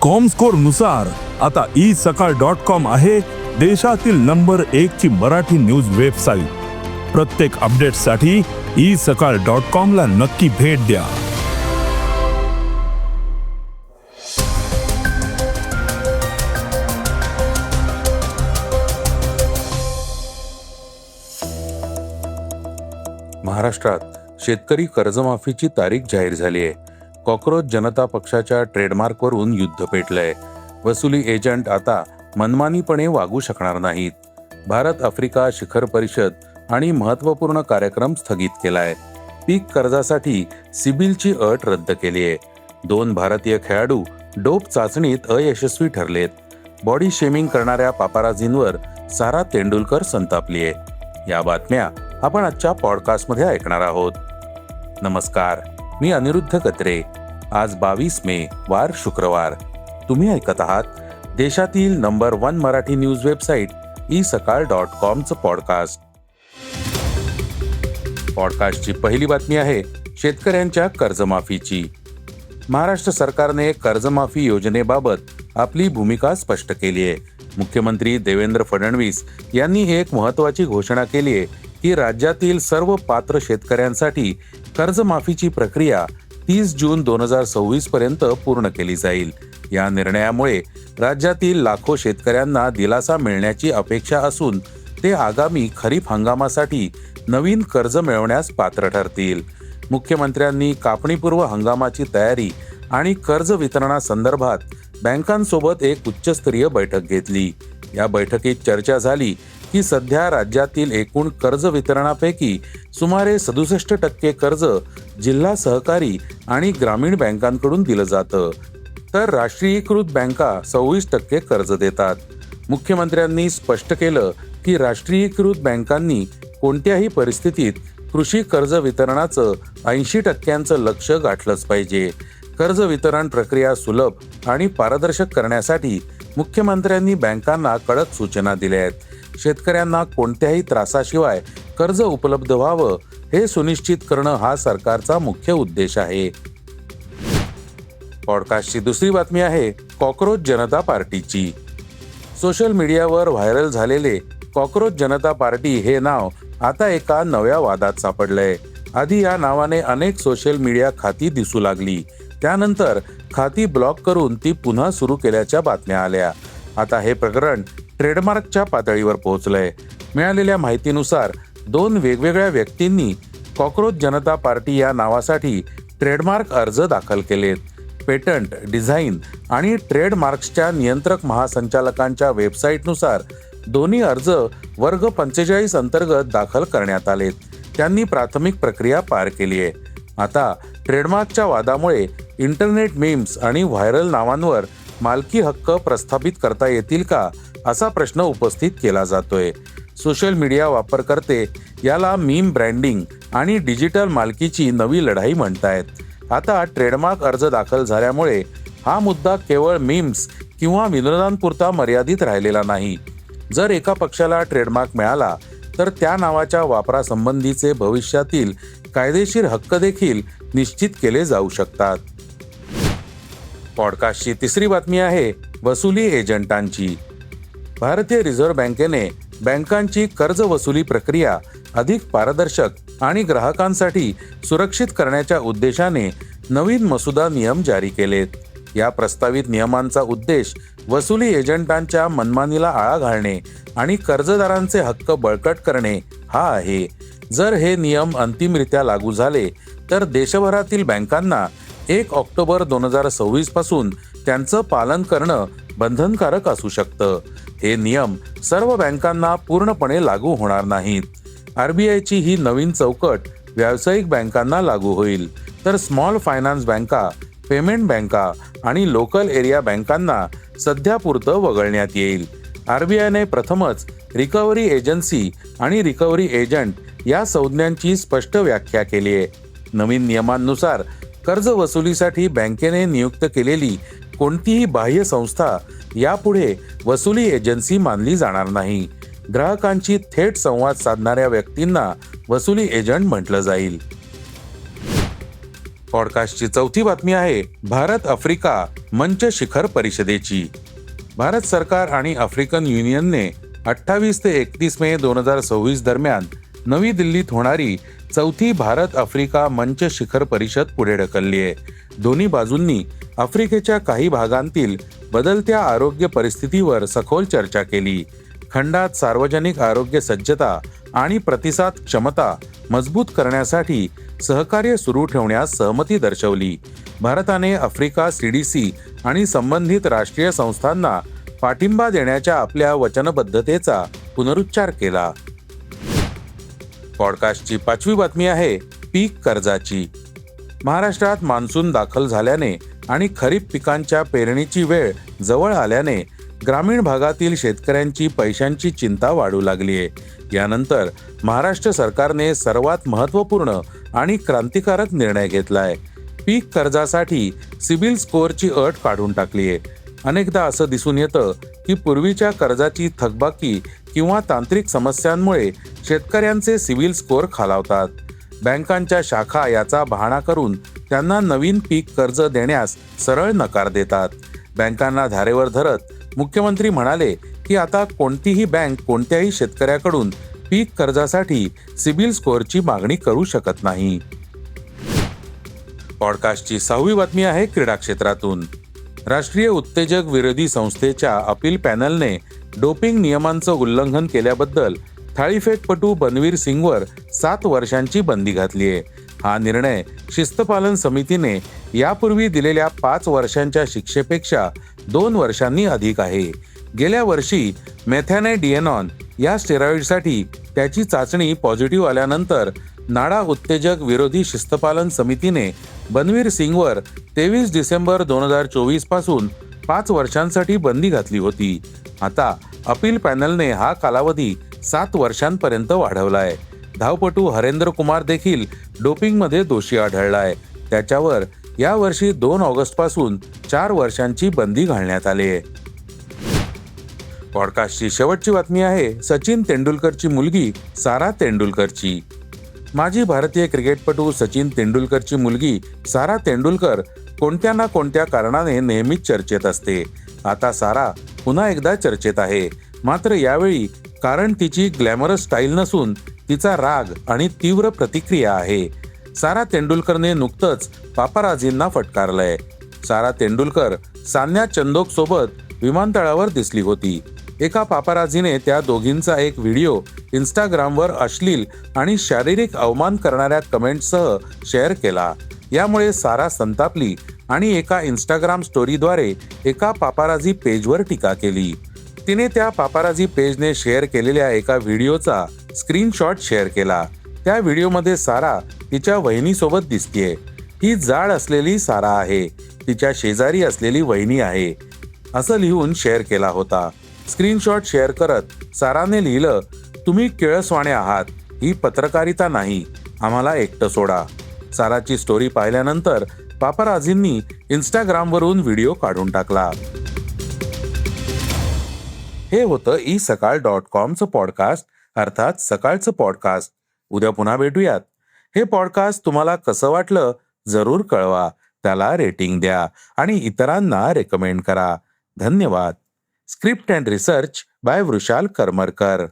Comscore नुसार आता isakal.com आहे देशातील नंबर 1 ची मराठी न्यूज वेबसाईट। प्रत्येक अपडेटसाठी isakal.com ला नक्की भेट द्या। महाराष्ट्रात शेतकरी कर्जमाफीची तारीख जाहीर झाली आहे। कॉकरोच जनता पक्षाच्या ट्रेडमार्कवरून युद्ध पेटलंय। वसुली एजंट आता मनमानीपणे वागू शकणार नाहीत। भारत आफ्रिका शिखर परिषद आणि महत्त्वपूर्ण कार्यक्रम स्थगित केलाय। पीक कर्जासाठी सिबिलची अट रद्द केली आहे। 2 भारतीय खेळाडू डोप चाचणीत अयशस्वी ठरलेत। बॉडी शेमिंग करणाऱ्या पापाराझींवर सारा तेंडुलकर संतापलीये। या बातम्या आपण आजच्या पॉडकास्टमध्ये ऐकणार आहोत। नमस्कार, मी अनिरुद्ध कत्रे। आज 22 मे वार शुक्रवार। तुम्ही ऐकत आहात देशातील number 1 Marathi news website isakal.com चं पॉडकास्ट। पॉडकास्टची पहिली बातमी आहे शेतकऱ्यांच्या कर्जमाफीची। महाराष्ट्र सरकारने कर्जमाफी योजनेबाबत आपली भूमिका स्पष्ट केली आहे। मुख्यमंत्री देवेंद्र फडणवीस यांनी एक महत्त्वाची घोषणा केली आहे की राज्यातील सर्व पात्र शेतकऱ्यांसाठी कर्जमाफीची प्रक्रिया 30 जून 2026 पर्यंत पूर्ण केली जाईल। या निर्णयामुळे राज्यातील लाखो शेतकऱ्यांना दिलासा मिळण्याची अपेक्षा असून ते आगामी खरीप हंगामासाठी नवीन कर्ज मिळवण्यास पात्र ठरतील। मुख्यमंत्र्यांनी कापणीपूर्व हंगामाची तयारी आणि कर्ज वितरणासंदर्भात बँकांसोबत एक उच्चस्तरीय बैठक घेतली। या बैठकीत चर्चा झाली की सध्या राज्यातील एकूण कर्ज वितरणापैकी सुमारे 67% कर्ज जिल्हा सहकारी आणि ग्रामीण बँकांकडून दिलं जातं, तर राष्ट्रीयीकृत बँका 26% कर्ज देतात। मुख्यमंत्र्यांनी स्पष्ट केलं की राष्ट्रीयीकृत बँकांनी कोणत्याही परिस्थितीत कृषी कर्ज वितरणाचं 80% लक्ष्य गाठलंच पाहिजे। कर्ज वितरण प्रक्रिया सुलभ आणि पारदर्शक करण्यासाठी मुख्यमंत्र्यांनी बँकांना कडक सूचना दिल्या आहेत। शेतकऱ्यांना कोणत्याही त्रासाशिवाय कर्ज उपलब्ध व्हावं हे सुनिश्चित करणं हा सरकारचा मुख्य उद्देश आहे। पॉडकास्टची दुसरी बातमी आहे कॉकरोच जनता पार्टीची। सोशल मीडियावर व्हायरल झालेले कॉकरोच जनता पार्टी हे नाव आता एका नव्या वादात सापडलंय। आधी या नावाने अनेक सोशल मीडिया खाती दिसू लागली, त्यानंतर खाती ब्लॉक करून ती पुन्हा सुरू केल्याच्या बातम्या आल्या। आता हे प्रकरण ट्रेडमार्कच्या पातळीवर पोहोचलंय। मिळालेल्या माहितीनुसार 2 वेगवेगळ्या व्यक्तींनी कॉकरोच जनता पार्टी या नावासाठी ट्रेडमार्क अर्ज दाखल केलेत। पेटंट, डिझाईन आणि ट्रेडमार्क्सच्या नियंत्रक महासंचालकांच्या वेबसाईटनुसार दोन्ही अर्ज वर्ग 45 अंतर्गत दाखल करण्यात आलेत। त्यांनी प्राथमिक प्रक्रिया पार केली आहे। आता ट्रेडमार्कच्या वादामुळे इंटरनेट मीम्स आणि व्हायरल नावांवर मालकी हक्क प्रस्थापित करता येतील का, असा प्रश्न उपस्थित केला जातोय। सोशल मीडिया वापरकर्ते याला मीम ब्रँडिंग आणि डिजिटल मालकीची नवी लढाई म्हणतायत। आता ट्रेडमार्क अर्ज दाखल झाल्यामुळे हा मुद्दा केवळ मीम्स किंवा विनोदांपुरता मर्यादित राहिलेला नाही। जर एका पक्षाला ट्रेडमार्क मिळाला तर त्या नावाच्या वापरासंबंधीचे भविष्यातील कायदेशीर हक्क देखील निश्चित केले जाऊ शकतात। पॉडकास्टची तिसरी बातमी आहे वसुली एजंटांची। भारतीय रिझर्व्ह बँकेने बँकांची कर्ज वसुली प्रक्रिया अधिक पारदर्शक आणि ग्राहकांसाठी सुरक्षित करण्याच्या उद्देशाने नवीन मसुदा नियम जारी केलेत। या प्रस्तावित नियमांचा उद्देश वसुली एजंटांच्या मनमानीला आळा घालणे आणि कर्जदारांचे हक्क बळकट करणे हा आहे। जर हे नियम अंतिमरित्या लागू झाले तर देशभरातील बँकांना 1 ऑक्टोबर 2026 पासून त्यांचं पालन करणं बंधनकारक असू शकतं। हे नियम सर्व बँकांना पूर्णपणे लागू होणार नाहीत। RBIची ही नवीन चौकट व्यावसायिक बँकांना लागू होईल, तर स्मॉल फायनान्स बँका, पेमेंट बँका आणि लोकल एरिया बँकांना सध्यापुरतं वगळण्यात येईल। RBIने प्रथमच रिकव्हरी एजन्सी आणि रिकव्हरी एजंट या संज्ञांची स्पष्ट व्याख्या केली आहे। नवीन नियमांनुसार कर्ज वसुलीसाठी बँकेने नियुक्त केलेली कोणतीही बाह्य संस्था यापुढे वसुली एजन्सी मानली जाणार नाही। ग्राहकांची थेट संवाद साधणाऱ्या व्यक्तींना वसुली एजंट म्हटलं जाईल। पॉडकास्टची चौथी बातमी आहे भारत आफ्रिका मंच शिखर परिषदेची. भारत सरकार आणि आफ्रिकन युनियनने 28 ते 31 मे 2026 दरम्यान नवी दिल्लीत होणारी चौथी भारत आफ्रिका मंच शिखर परिषद पुढे ढकलली आहे. दोन्ही बाजूंनी आफ्रिकेच्या काही भागांतील बदलत्या आरोग्य परिस्थितीवर सखोल चर्चा केली. खंडात सार्वजनिक आरोग्य सज्जता आणि प्रतिसाद क्षमता मजबूत करण्यासाठी सहकार्य सुरू ठेवण्यास सहमती दर्शवली. भारताने आफ्रिका CDC आणि संबंधित राष्ट्रीय संस्थांना पाठिंबा देण्याच्या आपल्या वचनबद्धतेचा पुनरुच्चार केला. पॉडकास्टची पाचवी बातमी आहे पीक कर्जाची. महाराष्ट्रात मान्सून दाखल झाल्याने आणि खरीप पिकांच्या पेरणीची वेळ जवळ आल्याने ग्रामीण भागातील शेतकऱ्यांची पैशांची चिंता वाढू लागली आहे. यानंतर महाराष्ट्र सरकारने सर्वात महत्त्वपूर्ण आणि क्रांतिकारक निर्णय घेतलाय. पीक कर्जासाठी सिबिल स्कोअरची अट काढून टाकली आहे. अनेकदा असं दिसून येतं की पूर्वीच्या कर्जाची थकबाकी किंवा तांत्रिक समस्यांमुळे शेतकऱ्यांचे सिबिल स्कोअर खालावतात. बँकांच्या शाखा याचा बहाणा करून त्यांना नवीन पीक कर्ज देण्यास सरळ नकार देतात. बँकांना धारेवर धरत मुख्यमंत्री म्हणाले की आता कोणतीही बँक कोणत्याही शेतकऱ्याकडून पीक कर्जासाठी सिबिल स्कोअरची मागणी करू शकत नाही. पॉडकास्टची सहावी बातमी आहे क्रीडा क्षेत्रातून. राष्ट्रीय उत्तेजक विरोधी संस्थेच्या अपील पॅनलने डोपिंग नियमांचं उल्लंघन केल्याबद्दल थाळीफेकपटू बनवीर सिंगवर 7 वर्षांची बंदी घातली आहे. हा निर्णय शिस्तपालन समितीने यापूर्वी दिलेल्या 5 वर्षांच्या शिक्षेपेक्षा 2 वर्षांनी अधिक आहे. गेल्या वर्षी मेथॅनेडिएनॉन या स्टेरॉइडसाठी त्याची चाचणी पॉझिटिव्ह आल्यानंतर नाडा उत्तेजक विरोधी शिस्तपालन समितीने बनवीर सिंगवर 23 डिसेंबर 2024 पासून 5 वर्षांसाठी बंदी घातली होती. आता अपील पॅनलने हा कालावधी 7 वर्षांपर्यंत वाढवलाय. धावपटू हरेंद्र कुमार देखील डोपिंगमध्ये दोषी आढळलाय. त्याच्यावर यावर्षी 2 ऑगस्ट पासून 4 वर्षांची बंदी घालण्यात आली आहे. पॉडकास्टची शेवटची बातमी आहे सचिन तेंडुलकरची मुलगी सारा तेंडुलकरची. माजी भारतीय क्रिकेटपटू सचिन तेंडुलकरची मुलगी सारा तेंडुलकर कोणत्या ना कोणत्या कारणाने नेहमीच चर्चेत असते. आता सारा पुन्हा एकदा चर्चेत आहे. मात्र यावेळी कारण तिची ग्लॅमरस स्टाईल नसून तिचा राग आणि तीव्र प्रतिक्रिया आहे. सारा तेंडुलकरने नुकतंच पापाराझींना फटकारलंय. सारा तेंडुलकर सान्या चंदोक सोबत विमानतळावर दिसली होती. एका पापाराझीने त्या दोघींचा एक व्हिडिओ इंस्टाग्रामवर अश्लील आणि शारीरिक अवमान करणाऱ्या कमेंट्ससह शेअर केला. यामुळे सारा संतापली आणि एका इंस्टाग्राम स्टोरीद्वारे एका पापाराझी पेजवर टीका केली. तिने त्या पापाराझी पेजने शेअर केलेल्या एका व्हिडिओचा स्क्रीनशॉट शेअर केला. त्या व्हिडिओमध्ये सारा तिच्या वहिनीसोबत दिसतेय. ही जाड असलेली सारा आहे. तिच्या शेजारी असलेली वहिनी आहे असं लिहून शेअर केला होता. स्क्रीनशॉट शेअर करत साराने लिहिलं, तुम्ही किळसवाणे आहात. ही पत्रकारिता नाही. आम्हाला एकटं सोडा. साराची स्टोरी पाहिल्यानंतर पापाराझींनी इंस्टाग्रामवरून व्हिडिओ काढून टाकला. हे होतं isakal.comचं पॉडकास्ट, अर्थात सकाळचं पॉडकास्ट. उद्या पुन्हा भेटूयात. हे पॉडकास्ट तुम्हाला कसं वाटलं जरूर कळवा. त्याला रेटिंग द्या आणि इतरांना रेकमेंड करा. धन्यवाद. Script and research by Vrushal Karmarkar.